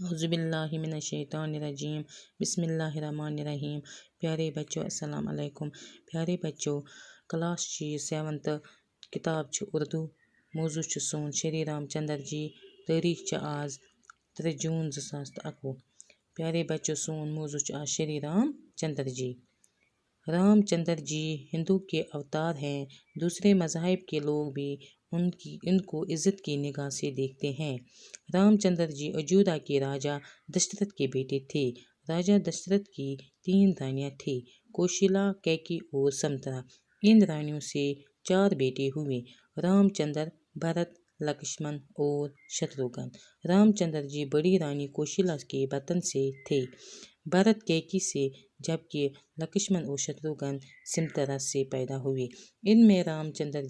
اعوذ باللہ من الشیطان الرجیم بسم اللہ الرحمن الرحیم۔ پیارے بچوں السلام علیکم۔ پیارے بچوں، کلاس 7 کتاب اردو، موضوع سون شری رام چندر جی، تاریخ آز 3 جون 2021۔ پیارے بچوں، سون موضوع آز شری رام چندر جی۔ رام چندر جی ہندو کے اوتار ہیں۔ دوسرے مذاہب کے لوگ بھی ان کو عزت کی نگاہ سے دیکھتے ہیں۔ رام چندر جی اجودھیا کے راجا دشرت کے بیٹے تھے۔ راجا دشرت کی 3 رانیاں تھیں، کوشلا، کیکی اور سمنترا۔ ان رانیوں سے 4 بیٹے ہوئے، رام چندر، بھرت، لکشمن اور شتروگھن۔ رام چندر جی بڑی رانی کوشلا کے وطن سے تھے، بھرت کیکی سے، جبکہ لکشمن اور شتروگھن سمنترا سے پیدا ہوئے۔ ان میں رام چندر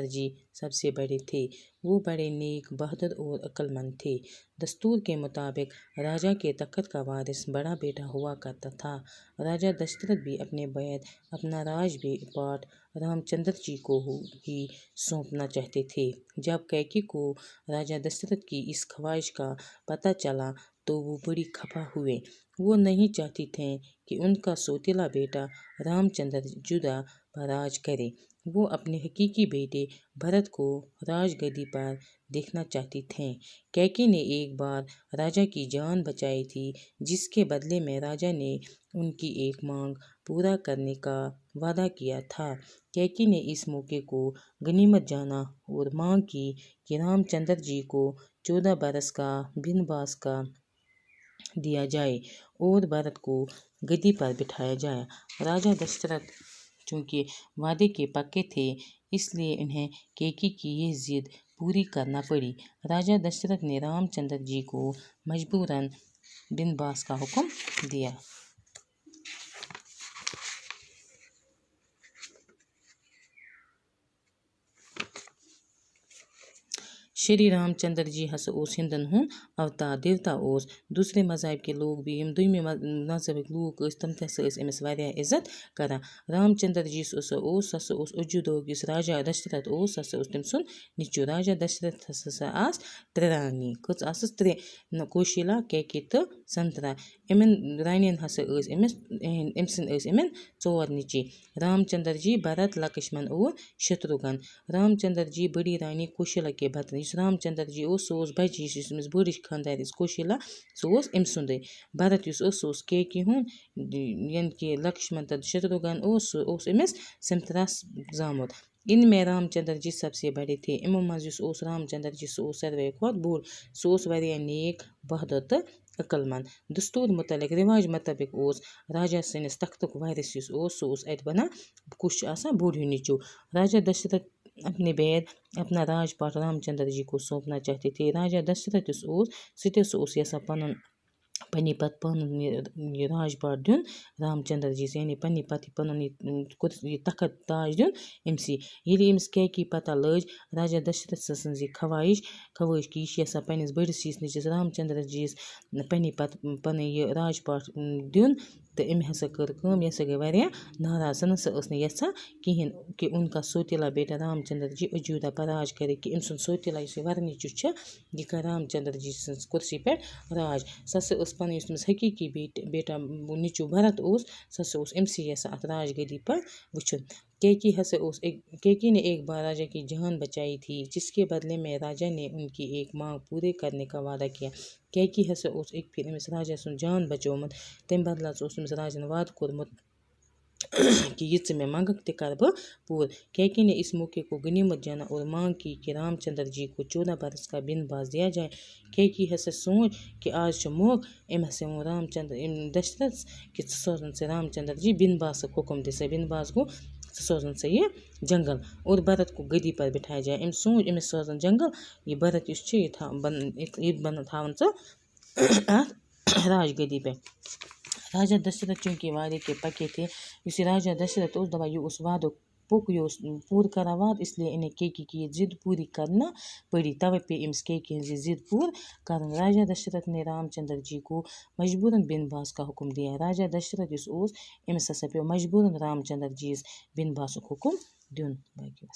جی سب سے بڑے تھے۔ وہ بڑے نیک، بہادر اور عقل مند تھے۔ دستور کے مطابق راجا کے تخت کا وارث بڑا بیٹا ہوا کرتا تھا۔ راجا دشرت بھی اپنے بعد اپنا راج پاٹ رام چندر جی کو ہی سونپنا چاہتے تھے۔ جب کیکی کو راجا دشرت کی اس خواہش کا پتہ چلا تو وہ بڑی خفا ہوئے۔ وہ نہیں چاہتی تھیں کہ ان کا سوتیلا بیٹا رام چندر اجودھیا پر راج کرے۔ وہ اپنے حقیقی بیٹے بھرت کو راج گدی پر دیکھنا چاہتی تھیں۔ کیکی نے ایک بار راجا کی جان بچائی تھی، جس کے بدلے میں راجا نے ان کی ایک مانگ پورا کرنے کا وعدہ کیا تھا۔ کیکی نے اس موقع کو غنیمت جانا اور مانگ کی کہ رام چندر جی کو 14 برس کا بنواس دیا جائے اور بھرت کو گدی پر بٹھایا جائے۔ راجا دشرت چونکہ وعدے کے پکے تھے، اس لیے انہیں کیکی کی یہ ضد پوری کرنا پڑی۔ راجا دشرت نے رام چندر جی کو مجبوراً بنواس کا حکم دیا۔ شری رام چندر جی ہندن ہند اوتار دیوتا دوسرے مذہب کے لوگ بھی دویمہ مذہبک لوگ تم امس عزت کران۔ رام چندر جی اجودھیا راجا دشرت تم سن نیچو۔ راجا دشرت آس 3 رانی، کچھ آسس 3 کوشلا، کیکی تو سمنترا۔ امن رانین امن 4 نیچے، رام چندر جی، بھرت، لکشمن اور شتروگھن۔ رام چندر جی بڑی رانی کوشلا کے بطن رام چندر جی بچہ امس بڑ خاندار کوشلا سہ ام سندے۔ بھرت کیکی ہند یعنی کہ لکشمن تو شتروگھن امس سمنترا زامت۔ ان میں رام چندر جی سب سے بڑے تھے۔ امو مز رام چندر جی ساروی کھت بوڑ۔ سہ نیک، بہادر تو عقل مند۔ دستور مطابق، رواج مطابق راجا سنس تختک وارث سہ ات بنان کش بوڑ ہیو نیچو۔ راجا دشرت اپنے بعد اپنا راج پاٹ رام چندر جی کو سونپنا چاہتے تھے۔ راجا دشرت یژھان پنہ پتہ یہ راج پاٹ دین رام چندر جی یعنی پنہ پتہ پنن یہ تخت تاج دین امسی۔ ییلہ امس کیکی پتہ لج راجا دشرت سٕنز یہ خواہش کہ یہ یژھان پنس بڑس نیچوس رام چندر جیس پنہ پتہ پن یہ راج پاٹ دین، تو ام کر کٲم، یہ گئی واریاہ ناراض۔ سہ یژھان کہین کہ ان کا سوتیلا بیٹا رام چندر جی اجودھیا پر راج کرے، کہ ام سن سوتیلا ور نیچو یہ کر رام چندر جی سنز کرسی پہ راج۔ سہ پن حقیقی بیٹا نیچو بھرت سہ امسی یژھان ات راج گدی پر وچھن۔ کیکی نے ایک بار راجا کی جان بچائی تھی، جس کے بدلے میں راجا نے ان کی ایک مانگ پورے کرنے کا وعدہ کیا۔ کیکی ایک پھر امس راجا سن جان بچومت، تم بدلہ امس راجن وعدہ کورمت کہ یہ میں منگک تہ کر بہ پور۔ کیکی نے اس موقع کو غنیمت جانا اور مانگ کی کہ رام چندر جی کو 14 برس کا بنواس دیا جائے۔ کیکی سوچ کہ آج موقع، وون رام چندر دشرت کہ سوزن سے رام چندر جی بنواس حکم دے۔ بنواس گو سوزن سے یہ جنگل اور بھرت کو گدی پر بٹھایا جائے۔ سوچ سوزن جنگل، یہ بھرت یہ تھاون راج گدی پہ۔ راجا دشرت چونکہ وعدے کے پکے تھے، اس راجا دشرت دپان یہ وعدہ پوک، یہ پور کران وعدہ، اس لیے انہیں کیکی کی یہ ضد پوری کرنا پڑی۔ توے پہ امس کیکی ہز یہ ضد پور کرن۔ راجا دشرت نے رام چندر جی کو مجبوراً بنواس کا حکم دیا۔ راجا دشرت امس پیو مجبوراً رام چندر جی بنواس حکم دین۔ باقی